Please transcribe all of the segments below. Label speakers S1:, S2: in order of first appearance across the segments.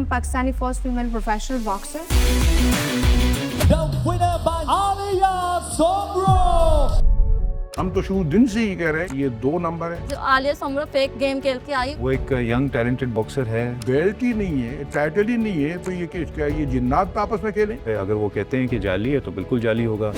S1: am Pakistani first female professional boxer.
S2: The winner by Alia Somro.
S3: हम तो शुरू दिन से ही कह रहे हैं ये 2 नंबर है।
S4: जो आलिया सोमरो फेक गेम खेल के आई,
S5: वो एक यंग टैलेंटेड बॉक्सर है।
S3: बेल्ट ही नहीं है, टाइटल ही नहीं है, तो ये क्या ये जिन्नात आपस में खेलें?
S5: अगर वो कहते हैं कि जाली है तो बिल्कुल जाली होगा।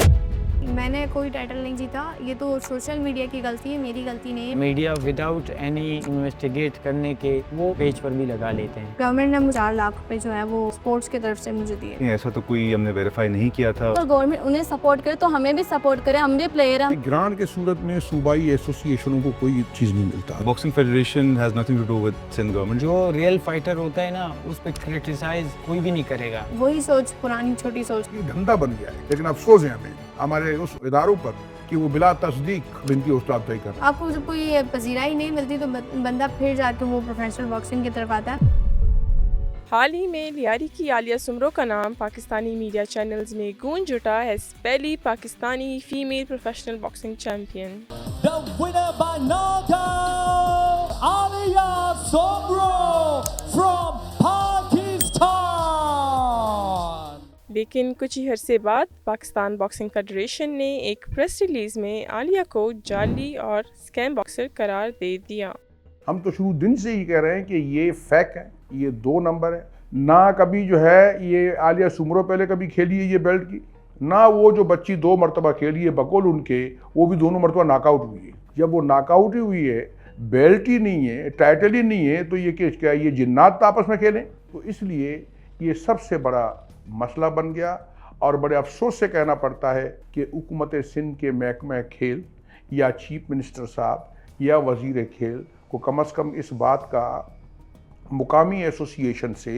S1: मैंने कोई टाइटल नहीं जीता, ये तो सोशल मीडिया की गलती है, मेरी गलती नहीं है।
S6: मीडिया विदाउट एनी इन्वेस्टिगेट करने के वो पेज पर भी लगा लेते हैं।
S1: गवर्नमेंट ने मुझे 4 लाख रुपए जो है वो स्पोर्ट्स की तरफ से मुझे दिए।
S5: ऐसा तो कोई हमने वेरीफाई नहीं किया था।
S4: और गवर्नमेंट उन्हें सपोर्ट करे तो हमें भी सपोर्ट करे, हम भी प्लेयर हैं।
S3: ग्रांट के सूरत में सूबाई एसोसिएशनों को कोई चीज नहीं मिलता।
S5: Boxing federation has nothing to do with Sindh government.
S6: जो रियल फाइटर होता है ना, उस पर क्रिटिसाइज कोई भी नहीं करेगा।
S1: वही सोच, पुरानी छोटी सोच।
S3: ये धंधा बन गया है, लेकिन अफसोस है हमें हमारे उस इदारों पर कि वो बिला तस्दीक बिनती उस्ताद तय कर।
S1: आपको जब कोई पजीराई नहीं मिलती तो बंदा फिर जाके वो प्रोफेशनल बॉक्सिंग की तरफ आता है।
S7: हाल ही में लियारी की आलिया सुमरो का नाम पाकिस्तानी मीडिया चैनल्स में गूंज उठा है पहली Pakistani female professional boxing champion.
S2: The winner by knockout, Alia Somro from Pakistan. लेकिन कुछ ही अरसे बाद पाकिस्तान बॉक्सिंग फेडरेशन ने एक प्रेस रिलीज में आलिया को जाली और स्कैम बॉक्सर करार दे दिया।
S3: हम तो शुरू दिन से ही कह रहे हैं कि ये फेक है, ये 2 नंबर है। ना कभी जो है ये आलिया सुमरो पहले कभी खेली है ये बेल्ट की, ना वो जो बच्ची 2 मरतबा खेली है बकौल उनके, वो भी दोनों मरतबा नॉकआउट हुई है। जब वो नॉकआउट ही हुई है, बेल्ट ही नहीं है, टाइटल ही नहीं है, तो ये क्या ये जिन्नात आपस में खेलें? तो इसलिए ये सबसे बड़ा मसला बन गया और बड़े अफसोस से कहना पड़ता है कि हुकूमत सिंध के महकमा खेल या चीफ मिनिस्टर साहब या वज़ीर खेल को कम से कम इस बात का मुकामी एसोसिएशन से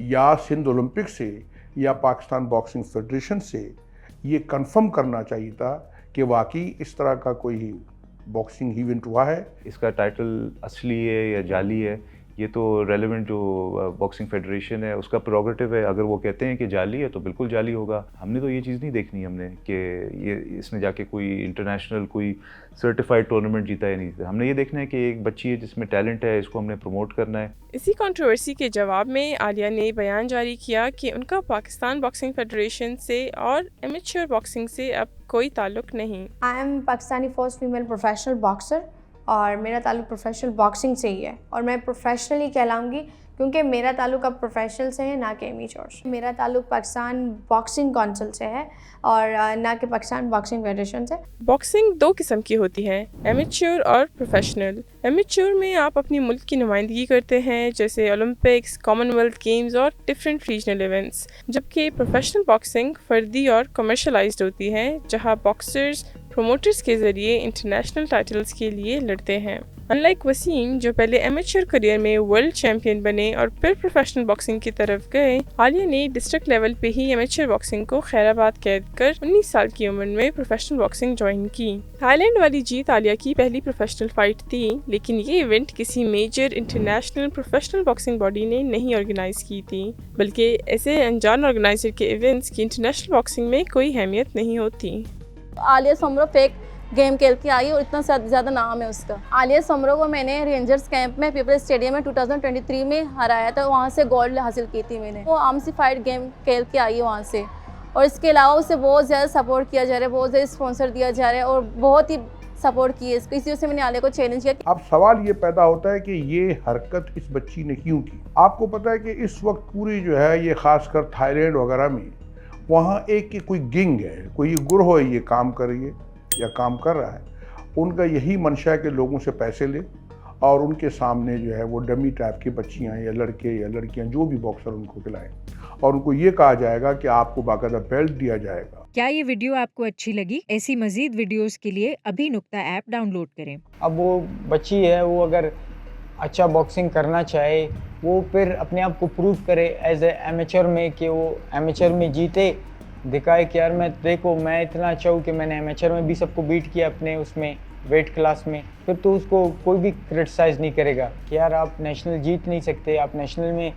S3: या सिंध ओलंपिक से या पाकिस्तान बॉक्सिंग फेडरेशन से ये कंफर्म करना चाहिए था कि वाकई इस तरह का कोई बॉक्सिंग इवेंट हुआ है।
S5: इसका टाइटल असली है या जाली है, ये तो रेलेवेंट जो बॉक्सिंग फेडरेशन है उसका प्रोग्रेटिव है। अगर वो कहते हैं कि जाली है तो बिल्कुल जाली होगा। हमने तो ये चीज़ नहीं देखनी हमने कि ये इसने जाके कोई इंटरनेशनल कोई सर्टिफाइड टूर्नामेंट जीता है नहीं। हमने ये देखना है कि एक बच्ची है जिसमें टैलेंट है, इसको हमने प्रमोट करना है।
S7: इसी कंट्रोवर्सी के जवाब में आलिया ने बयान जारी किया कि उनका पाकिस्तान बॉक्सिंग फेडरेशन से और एमेच्योर बॉक्सिंग से अब कोई ताल्लुक नहीं।
S1: I am Pakistani first female professional boxer और मेरा ताल्लुक प्रोफेशनल बॉक्सिंग से ही है और मैं प्रोफेशनली कहलाऊंगी क्योंकि मेरा ताल्लुक अब प्रोफेशनल से है, ना कि एमेच्योर से। मेरा ताल्लुक पाकिस्तान बॉक्सिंग काउंसिल से है और ना कि पाकिस्तान बॉक्सिंग फेडरेशन से।
S7: बॉक्सिंग 2 किस्म की होती है, एमेच्योर और प्रोफेशनल। एमेच्योर में आप अपनी मुल्क की नुमाइंदगी करते हैं, जैसे ओलंपिक्स, कॉमनवेल्थ गेम्स और डिफरेंट रीजनल इवेंट्स, जबकि प्रोफेशनल बॉक्सिंग फर्दी और कमर्शलाइज्ड होती है, जहां बॉक्सर्स प्रोमोटर्स के ज़रिए इंटरनेशनल टाइटल्स के लिए लड़ते हैं। अनलाइक वसीम जो पहले एमेच्योर करियर में वर्ल्ड चैंपियन बने और फिर प्रोफेशनल बॉक्सिंग की तरफ गए, आलिया ने डिस्ट्रिक्ट लेवल पे ही एमेच्योर बॉक्सिंग को खैराबाद कैद कर 19 साल की उम्र में प्रोफेशनल बॉक्सिंग ज्वाइन की। थाईलैंड वाली जीत आलिया की पहली प्रोफेशनल फाइट थी, लेकिन ये इवेंट किसी major international professional boxing body ने नहीं ऑर्गेनाइज की थी, बल्कि ऐसे अनजान ऑर्गेनाइजर के इवेंट्स की इंटरनेशनल बॉक्सिंग में कोई अहमियत नहीं होती।
S4: आलिया सोमरो फेक गेम खेल के आई और इतना ज़्यादा नाम है उसका। आलिया सोमरो को मैंने रेंजर्स कैंप में पीपल्स स्टेडियम में 2023 में हराया था, वहाँ से गोल्ड हासिल की थी मैंने। वो आमसी फाइट गेम खेल के आई है वहाँ से, और इसके अलावा उसे बहुत ज़्यादा सपोर्ट किया जा रहा है, बहुत ज़्यादा स्पॉन्सर दिया जा रहा है और बहुत ही सपोर्ट की है इसको। इसी वजह से मैंने आलिया को चैलेंज किया।
S3: अब सवाल ये पैदा होता है कि ये हरकत इस बच्ची ने क्यों की। आपको पता है कि इस वक्त पूरी जो है ये खासकर थाईलैंड वगैरह में वहाँ एक की कोई गिंग है, कोई गुरोह है, ये काम कर रही है या काम कर रहा है। उनका यही मंशा है कि लोगों से पैसे ले और उनके सामने जो है वो डमी टाइप की बच्चियाँ या लड़के या लड़कियाँ जो भी बॉक्सर उनको खिलाएं और उनको ये कहा जाएगा कि आपको बाकायदा बेल्ट दिया जाएगा।
S8: क्या ये वीडियो आपको अच्छी लगी? ऐसी मजीद वीडियोस के लिए अभी नुक्ता ऐप डाउनलोड करें।
S6: अब वो बच्ची है, वो अगर अच्छा बॉक्सिंग करना चाहे, वो फिर अपने आप को प्रूव करे एज ए एमेच्योर में कि वो एमेच्योर में जीते, दिखाए कि यार मैं देखो मैं इतना अच्छा हूँ कि मैंने एमेच्योर में भी सबको बीट किया अपने उसमें वेट क्लास में। फिर तो उसको कोई भी क्रिटिसाइज़ नहीं करेगा कि यार आप नेशनल जीत नहीं सकते। आप नेशनल में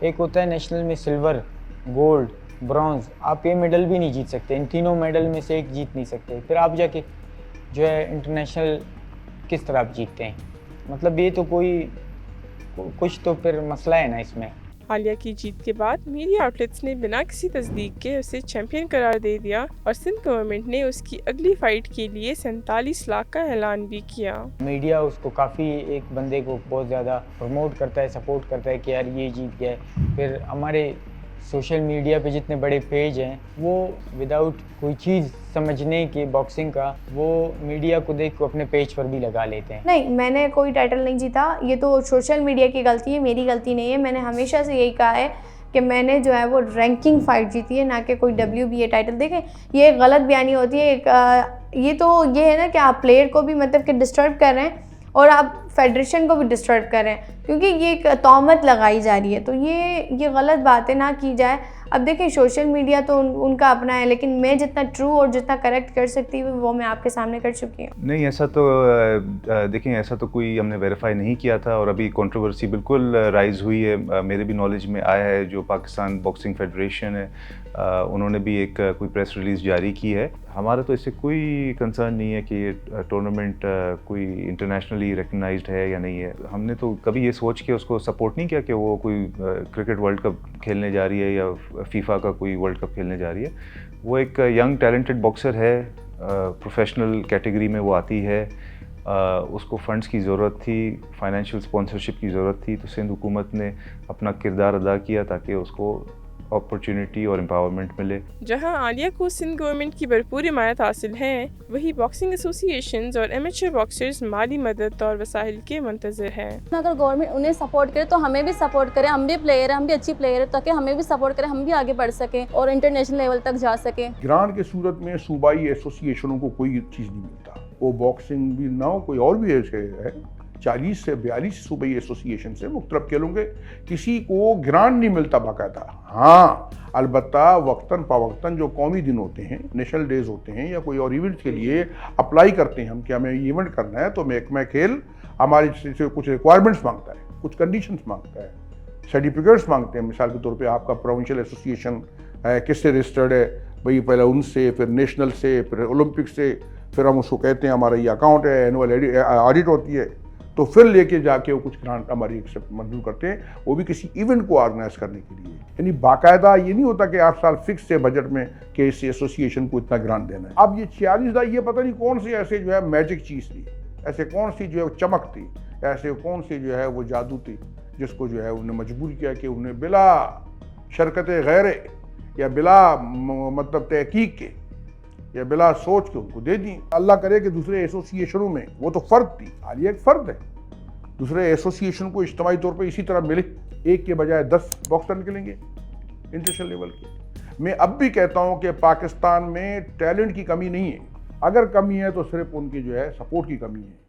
S6: एक होता है नेशनल में सिल्वर, गोल्ड, ब्रॉन्ज, आप ये मेडल भी नहीं जीत सकते। इन तीनों मेडल में से एक जीत नहीं सकते, फिर आप जाके जो है इंटरनेशनल किस तरह आप जीतते हैं? मतलब ये तो कोई कुछ तो फिर मसला है ना इसमें।
S2: आलिया की जीत के बाद मीडिया आउटलेट्स ने बिना किसी तस्दीक के उसे चैंपियन करार दे दिया और सिंध गवर्नमेंट ने उसकी अगली फाइट के लिए 47 लाख का ऐलान भी किया।
S6: मीडिया उसको काफ़ी, एक बंदे को बहुत ज़्यादा प्रमोट करता है, सपोर्ट करता है कि यार ये जीत गया है। फिर हमारे सोशल मीडिया पे जितने बड़े पेज हैं वो विदाउट कोई चीज़ समझने के बॉक्सिंग का, वो मीडिया को देख को अपने पेज पर भी लगा लेते हैं।
S1: नहीं, मैंने कोई टाइटल नहीं जीता, ये तो सोशल मीडिया की गलती है, मेरी गलती नहीं है। मैंने हमेशा से यही कहा है कि मैंने जो है वो रैंकिंग फाइट जीती है, ना कि कोई WBA टाइटल। देखें, ये एक गलत बयानी होती है, ये तो ये है ना कि आप प्लेयर को भी मतलब कि डिस्टर्ब कर रहे हैं और आप फेडरेशन को भी डिस्टर्ब कर रहे हैं, क्योंकि ये एक तोहमत लगाई जा रही है। तो ये गलत बातें ना की जाए। अब देखें, सोशल मीडिया तो उनका अपना है, लेकिन मैं जितना ट्रू और जितना करेक्ट कर सकती हूँ वो मैं आपके सामने कर चुकी हूँ।
S5: नहीं, ऐसा तो देखें, ऐसा तो कोई हमने वेरीफाई नहीं किया था और अभी कंट्रोवर्सी बिल्कुल राइज़ हुई है। मेरे भी नॉलेज में आया है, जो पाकिस्तान बॉक्सिंग फेडरेशन है उन्होंने भी एक कोई प्रेस रिलीज़ जारी की है। हमारा तो इससे कोई कंसर्न नहीं है कि ये टूर्नामेंट कोई इंटरनेशनली रिकग्नाइज्ड है या नहीं है। हमने तो कभी ये सोच के उसको सपोर्ट नहीं किया कि वो कोई क्रिकेट वर्ल्ड कप खेलने जा रही है या फीफा का कोई वर्ल्ड कप खेलने जा रही है। वो एक यंग टैलेंटेड बॉक्सर है, प्रोफेशनल कैटेगरी में वो आती है। उसको फंड्स की ज़रूरत थी, फाइनेंशियल स्पॉन्सरशिप की ज़रूरत थी, तो सिंध हुकूमत ने अपना किरदार अदा किया ताकि उसको अपॉर्चुनिटी और एम्पावरमेंट मिले।
S2: जहां आलिया को सिंध गवर्नमेंट की भरपूर हिमायत हासिल है, वही बॉक्सिंग एसोसिएशंस और एमेच्योर बॉक्सर्स माली मदद और वसाइल के मुंतज़िर हैं।
S4: अगर गवर्नमेंट उन्हें सपोर्ट करे तो हमें भी सपोर्ट करे, हम भी प्लेयर हैं, हम भी अच्छी प्लेयर है, ताकि हमें भी सपोर्ट करे, हम भी आगे बढ़ सकें और इंटरनेशनल लेवल तक जा सकें।
S3: ग्रांट के सूरत में सूबाई एसोसिएशनों को कोई चीज़ नहीं मिलता। वो बॉक्सिंग भी ना हो, कोई और भी ऐसे है, 40 से 42 सूबाई एसोसिएशन से मुख्तलिफ खेलों के, किसी को ग्रांट नहीं मिलता बाकायदा। हाँ, अलबत्ता वक्तन फवक्तन जो कौमी दिन होते हैं, नेशनल डेज होते हैं या कोई और इवेंट्स के लिए अप्लाई करते हैं हम कि हमें इवेंट करना है, तो महकमा खेल हमारे से कुछ रिक्वायरमेंट्स मांगता है, कुछ कंडीशंस मांगता है, सर्टिफिकेट्स मांगते हैं। मिसाल के तौर पे आपका प्रोविंशियल एसोसिएशन है, किससे रजिस्टर्ड है भाई, पहले उनसे, फिर नेशनल से, फिर ओलंपिक से, फिर हम उसको कहते हैं हमारा ये अकाउंट है, एनुअल ऑडिट होती है, तो फिर लेके जाके वो कुछ ग्रांट हमारी एक्सेप्ट मंजूर करते हैं, वो भी किसी इवेंट को ऑर्गेनाइज करने के लिए। यानी बाकायदा ये नहीं होता कि 8 साल फिक्स है बजट में कि इस एसोसिएशन को इतना ग्रांट देना है। अब ये 46 ये पता नहीं कौन सी ऐसे जो है मैजिक चीज़ थी, ऐसे कौन सी जो है चमक थी, ऐसे कौन सी जो है वो जादू थी जिसको जो है उन्हें मजबूर किया कि उन्हें बिला शरकत गैरे या बिला मतलब तहकीक के या बिला सोच के उनको दे दी। अल्लाह करे कि दूसरे एसोसिएशनों में, वो तो फ़र्द थी, आलिया एक फ़र्द है, दूसरे एसोसिएशन को इज्तिमाई तौर पे इसी तरह मिले, एक के बजाय 10 बॉक्सर निकलेंगे इंटरनेशनल लेवल के। मैं अब भी कहता हूँ कि पाकिस्तान में टैलेंट की कमी नहीं है, अगर कमी है तो सिर्फ उनकी जो है सपोर्ट की कमी है।